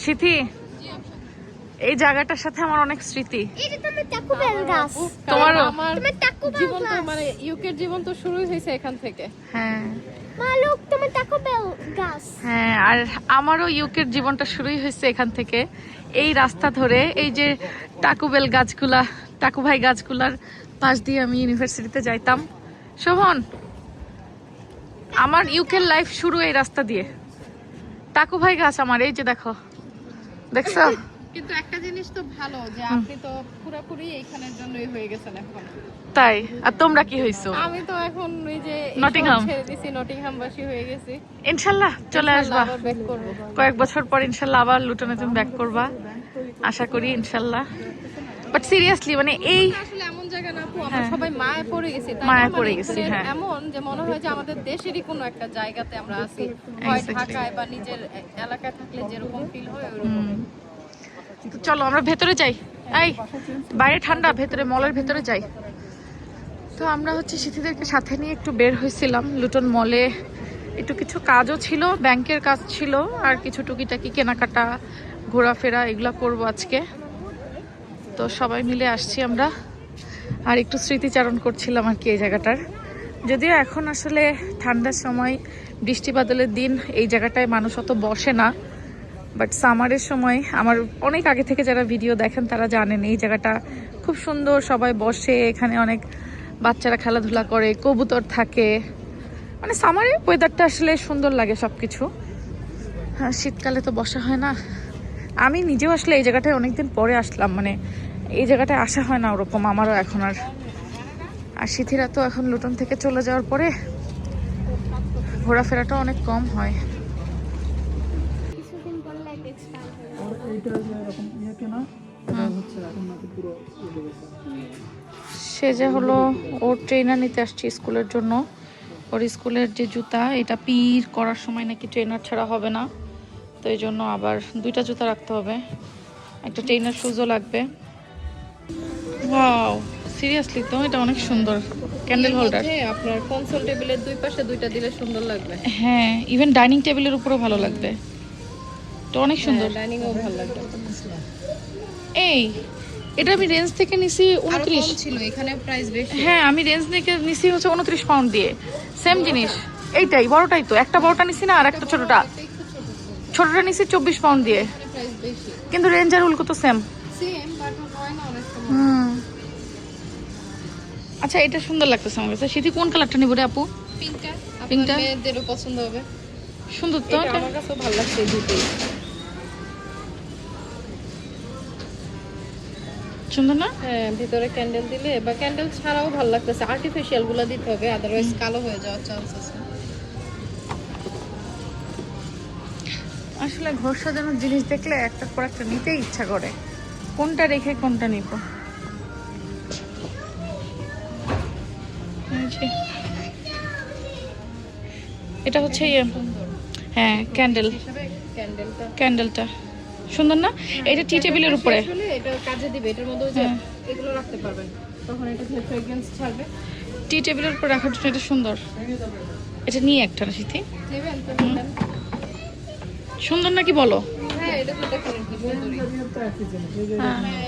সিথি, এই জায়গাটার সাথে আমার অনেক স্মৃতি। এটা তো আমার টাকো বেল গাছ। তোমারও? তোমার টাকো বেল জীবন তো গাছ। মানে ইউকের জীবন তো শুরুই হয়েছে এখান থেকে। হ্যাঁ মালুক তোমার টাকো বেল গাছ। হ্যাঁ, আর আমারও ইউকের জীবনটা শুরুই হয়েছে এখান থেকে। এই রাস্তা ধরে এই যে টাকুবেল গাছগুলা, টাকু ভাই গাছগুলার পাশ দিয়ে আমি ইউনিভার্সিটিতে যাইতাম। শোভন, আমার ইউকের লাইফ শুরু এই রাস্তা দিয়ে। টাকু ভাই গাছ আমার, এই যে দেখো, দেখছো? কিন্তু একটা জিনিস তো ভালো যে আপনি তো পুরোপুরি এইখানের জন্যই হয়ে গেছেন এখন। তাই, আর তোমরা কি হইছো? আমি তো এখন ওই যে নটিংহাম ছেড়ে দিছি, নটিংহামবাসী হয়ে গেছি। ইনশাল্লাহ চলে আসবা, আবার ব্যাক করব। কয়েক বছর পর ইনশাল্লাহ আবার লুটনে তুমি ব্যাক করবা, আশা করি ইনশাল্লাহ। বাট সিরিয়াসলি মানে এই আসলে এমন জায়গা না আপু, আমরা সবাই মায়ে পড়ে গেছি, তাই না? মায়ে মানে পড়ে গেছি, এখানে হ্যাঁ। এমন যে মনে হয় যে আমাদের দেশেরই কোনো একটা জায়গাতে আমরা আছি, হয় Exactly. ঢাকায় বা নিজের এলাকায় থাকলে যেরকম ফিল হয় ওরকম। তো চলো আমরা ভেতরে যাই। এই বাইরে ঠান্ডা, ভেতরে মলের ভেতরে যাই। তো আমরা হচ্ছে সিথিদেরকে সাথে নিয়ে একটু বের হয়েছিলাম লুটন মলে। একটু কিছু কাজও ছিল, ব্যাংকের কাজ ছিল, আর কিছু টুকিটাকি কেনাকাটা, ঘোরাফেরা এগুলো করবো আজকে। তো সবাই মিলে আসছি আমরা, আর একটু স্মৃতিচারণ করছিলাম আর কি এই জায়গাটার। যদিও এখন আসলে ঠান্ডার সময়, বৃষ্টি বাদলের দিন, এই জায়গাটায় মানুষ অত বসে না। বাট সামারের সময়, আমার অনেক আগে থেকে যারা ভিডিও দেখেন তারা জানেন এই জায়গাটা খুব সুন্দর, সবাই বসে, এখানে অনেক বাচ্চারা খেলাধুলা করে, কবুতর থাকে, মানে সামারে ওয়েদারটা আসলে সুন্দর লাগে সব কিছু। হ্যাঁ, শীতকালে তো বসা হয় না। আমি নিজেও আসলে এই জায়গাটায় অনেকদিন পরে আসলাম, মানে এই জায়গাটায় আসা হয় না ওরকম আমারও এখন। আর সিথিরা তো এখন লুটন থেকে চলে যাওয়ার পরে ঘোরাফেরাটা অনেক কম হয়। কিছুদিন পর লাইট এক্সপায়ার হয়ে আর এইটা যে এরকম ইয়ে কেনা, এটা হচ্ছে এখন নাকি পুরো উঠে গেছে। সে যে হলো ওর ট্রেনার নিতে আসছে স্কুলের জন্য। ওর স্কুলের যে জুতা, এটা পির করার সময় নাকি ট্রেনার ছাড়া হবে না, তো এই জন্য আবার দুইটা জুতা রাখতে হবে, একটা ট্রেনার শুজও লাগবে। ওয়াও, সিরিয়াসলি তো এটা অনেক সুন্দর ক্যান্ডেল হোল্ডার। মধ্যে আপনার কনসোল টেবিলের দুই পাশে দুইটা দিলে সুন্দর লাগবে। হ্যাঁ, ইভেন ডাইনিং টেবিলের উপরও ভালো লাগবে, তো অনেক সুন্দর। ডাইনিংও ভালো লাগবে। এই এটা আমি রেঞ্জ থেকে নিছি আরো 29। কম ছিল, এখানে প্রাইস বেশি। হ্যাঁ, আমি রেঞ্জ থেকে নিছি হচ্ছে 29 পাউন্ড দিয়ে, সেম জিনিস। এইটাই বড়টাই তো, একটা বড়টা নিছি না, আর একটা ছোটটা, ছোটটা নিছি 24 পাউন্ড দিয়ে, প্রাইস বেশি। কিন্তু রেঞ্জ আর উল্কো তো সেম। সেম বাট হয় না অনেক সময়। আচ্ছা, এটা সুন্দর লাগতেছে আমার কাছে। সিথি কোন কালারটা নিব রে আপু? পিঙ্কটা পিঙ্কটা? আপনার মেয়েদেরও পছন্দ হবে। সুন্দর তো এটা এটা। আমার কাছেও ভালো লাগছে দুটোই। সুন্দর না? হ্যাঁ, ভিতরে ক্যান্ডেল দিলে বা ক্যান্ডেল ছাড়াও ভালো লাগতেছে। আর্টিফিশিয়াল গুলো দিতে হবে, আদারওয়াইজ কালো হয়ে যাওয়ার চান্স আছে। আসলে ঘর সাজানোর জিনিস দেখলে একটার পর একটা নিতেই ইচ্ছা করে, কোনটা রেখে কোনটা নিব। এই যে, এটা হচ্ছে ইয়ে, হ্যাঁ ক্যান্ডেল, হিসাবে ক্যান্ডেলটা ক্যান্ডেলটা সুন্দর না? এটা টি টেবিলের উপরে। আসলে এটা কাজে দিবে, এটার মধ্যে ওই যে হ্যাঁ। এগুলো রাখতে পারবেন, তখন এটা থেকে ফ্রেগ্রেন্স ছাড়বে। টি টেবিলের উপর রাখার জন্য এটা সুন্দর। এটা নিয়ে একটা না সিথি, নেবেন তো নেবেন। সুন্দর নাকি বলো? হ্যাঁ, এটা তো ডেফিনেটলি সুন্দরই। এটা একই জিনিস, এই যে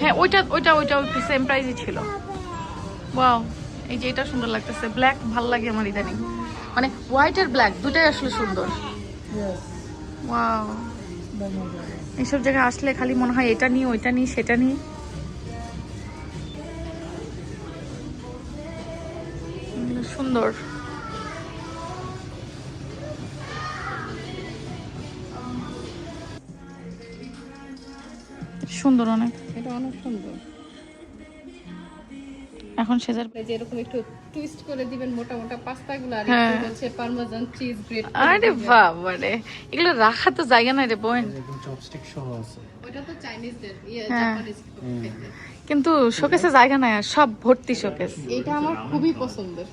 হ্যাঁ, ওইটা ওইটা ওইটা সেম প্রাইসই ছিল। ওয়াও, এই যে এটা সুন্দর লাগতেছে, ব্ল্যাক ভাল লাগে আমার ইদানিং, মানে হোয়াইট আর ব্ল্যাক দুটাই আসলে সুন্দর। yes, ওয়াও, দারুণ জায়গা। এইসব জায়গায় আসলে খালি মনে হয় এটা নিই, ওইটা নিই, সেটা নিই। সুন্দর। সুন্দর অনেক, এটা অনেক সুন্দর। এখন সেজার। এই যে এরকম একটু টুইস্ট করে দিবেন মোটা মোটা পাস্তাগুলো, আর হ্যাঁ। একটু হচ্ছে পারমেজান চিজ গ্রেট। আরে বাবা রে, এগুলো রাখা তো জায়গা নাই রে বোন। একদম চপস্টিক সহ আছে। ওটা তো চাইনিজদের, হ্যাঁ। জাপানিজ খাইতে। কিন্তু শোকেসে জায়গা নাই, আর সব ভর্তি শোকেস। এটা আমার খুবই পছন্দের।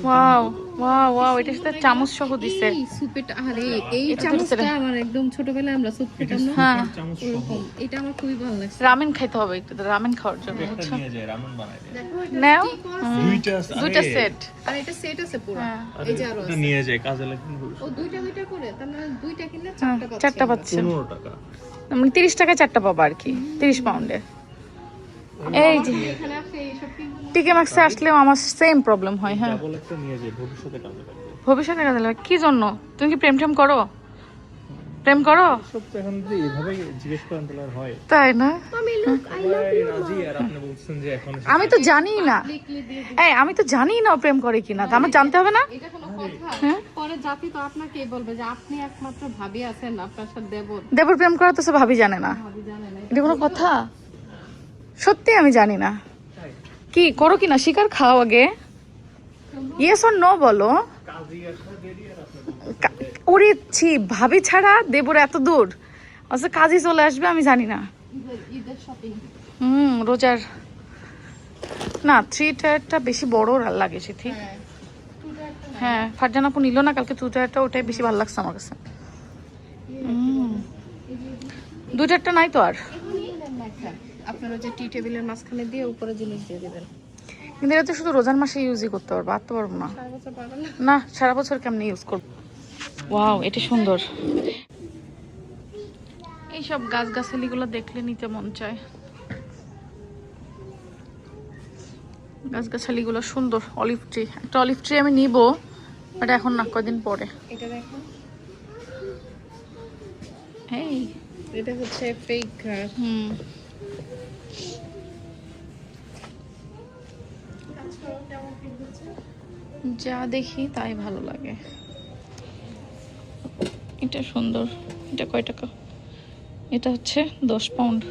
ওয়াও ওয়াও ওয়াও, এটার সাথে চামচ সহ দিছে। এই সুপেটা, আরে এই এটা চামচটা দিছে। আমার একদম ছোটবেলায় আমরা সুপ খেতাম না, হ্যাঁ, ওরকম। এটা আমার খুবই ভালো লাগছে। রামেন খাইতে হবে একটু, রামেন খাওয়ার জন্য, একটা বুঝছো? নিয়ে যায় রামেন বানায় দেয়। দেখো এটা নাও। কি করা আছে? দুইটা সেট। আর এটা সেট আছে পুরো। হ্যাঁ। এই যে আরো এটা আছে। নিয়ে যায় কাজে লাগবে ও দুইটা করে, তার মানে দুইটা কিনলে হ্যাঁ, চারটা পাচ্ছি। পাচ্ছেন। 15 টাকা। মানে 30 টাকায় চারটা পাবো আর কি, 30 পাউন্ডে। এই যে এখানে আছে এই সব কিনবো না। টিকে ম্যাক্সে আসলেও আমার সেম প্রবলেম হয়। হ্যাঁ, ডাবল একটা নিয়ে যায়, ভবিষ্যতে কাজে লাগবে। ভবিষ্যতে কাজে লাগবে। কি জন্য? তুমি কি প্রেম টেম করো? প্রেম করো? সব তো এখন যদি এভাবে জিজ্ঞেস করেন তাহলে আর হয়? তাই না? Mommy, look, I love সবাই you. রাজি, আর আপনি বলছেন যে এখন আমি তো জানি না। লিখলে দিয়ে দিই। এই আমি তো জানি না ও প্রেম করে কিনা, তা আমার জানতে হবে না? এটা কোনো কথা? হ্যাঁ। পরে জাতি তো আপনাকেই বলবে যে আপনি একমাত্র ভাবি আছেন, আপনার সাথে দেবর। দেবর প্রেম করা তো সে ভাবি জানে না, ভাবি জানে না। এটা কোনো কথা? সত্যি আমি জানি না। কি করো কিনা শিকার খাও আগে, ইয়েস অর নো বলো। ওরে ছি, ভাবি ছাড়া দেবর এত দূর, আচ্ছা কাজে চলে আসবে আমি জানি না। ঈদের শপিং। রোজার না, 3 টায়ারটা বেশি বড় লাগে সিথি। হ্যাঁ, ফারজান আপু নিল না কালকে 2 টায়ারটা, ওটাই বেশি ভালো লাগছে আমার কাছে। 2 টায়ারটা নাই তো আর। আপনারা যে টি টেবিলের মাঝখানে দিয়ে উপরে জিনিস দিয়ে দিবেন। কিন্তু এটা তো শুধু রোজার মাসে ইউজই করতে পারবো, আর তো পারবো না। সারা বছর পারবেন না। না, সারা বছর কেমনে ইউজ করবো। ওয়াও, এটা সুন্দর। এইসব গাছগাছালিগুলো দেখলে নিতে মন চায়। গাছগাছালিগুলো সুন্দর। অলিভ ট্রি, একটা অলিভ ট্রি আমি নিব, বাট এখন না, কয়দিন পরে। এটা দেখো, এই এটা হচ্ছে ফেক ঘাস। যা দেখি তাই ভালো লাগে। এটা সুন্দর। এটা কয় টাকা? এটা হচ্ছে 10 পাউন্ড।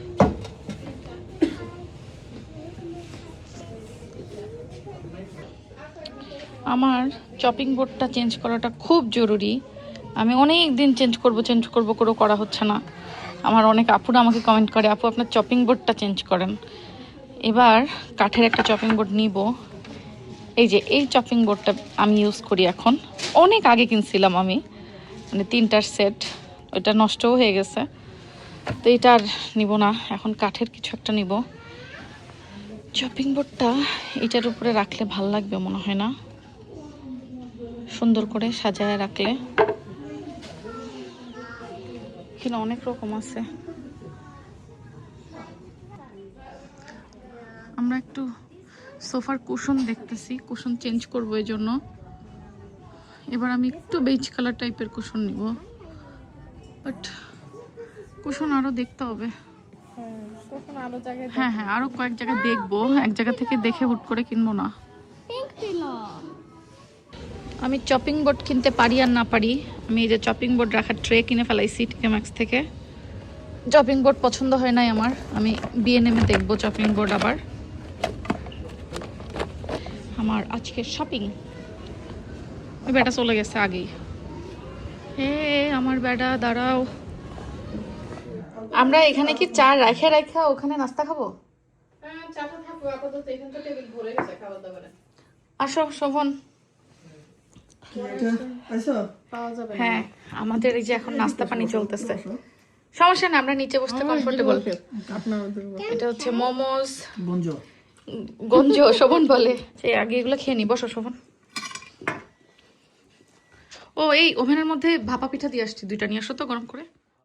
আমার চপিং বোর্ডটা চেঞ্জ করাটা খুব জরুরি। আমি অনেক দিন চেঞ্জ করব করে করা হচ্ছে না। আমার অনেক আপুরা আমাকে কমেন্ট করে, আপু আপনার চপিং বোর্ডটা চেঞ্জ করেন। এবার কাঠের একটা চপিং বোর্ড নিব। এই যে এই চপিং বোর্ডটা আমি ইউজ করি এখন, অনেক আগে কিনছিলাম আমি, মানে 3টার সেট, ওইটা নষ্টও হয়ে গেছে। তো এটা আর নিব না, এখন কাঠের কিছু একটা নিব। চপিং বোর্ডটা এটার উপরে রাখলে ভাল লাগবে মনে হয় না, সুন্দর করে সাজায় রাখলে। এখানে অনেক রকম আছে। আমরা একটু সোফার কুশন দেখতেছি, কুশন চেঞ্জ করবো এই জন্য। এবার আমি একটু বেজ কালার টাইপের কুশন নিব, বাট কুশন আরো দেখতে হবে। তখন আরো জায়গায় হ্যাঁ হ্যাঁ, আরো কয়েক জায়গায় দেখবো, এক জায়গা থেকে দেখে হুট করে কিনবো না। Pink pillow. আমি চপিং বোর্ড কিনতে পারি আর না পারি, আমি এই যে চপিং বোর্ড রাখার ট্রে কিনে ফেলাইছি টিকে ম্যাক্স থেকে। চপিং বোর্ড পছন্দ হয় নাই আমার, আমি বিএনএমে দেখবো চপিং বোর্ড আবার। আমার আজকে শপিং। ওই বেটা চলে গেছে আগেই। হে আমার বেটা, দাঁড়াও। আমরা এখানে কি চা রাখা ওখানে নাস্তা খাবো? হ্যাঁ, চাটা থাকো আপাতত, এখানে তো টেবিল ভরে গেছে খাবার দাবারে। আসো শোভন। আচ্ছা পাওয়া যাবে না। হ্যাঁ, আমাদের এই যে এখন নাস্তা পানি চলতেছে, সমস্যা না, আমরা নিচে বসতে কমফোর্টেবল। আপনার এটা হচ্ছে মোমোস, বঞ্জ গঞ্জ শোভন বলে। সেই আগে এগুলো খেয়ে নি, বসো শোভন। ও এই ওভেনের মধ্যে ভাপা পিঠা দিয়ে আসছি, 2টা নিয়ে আসো তো গরম করে।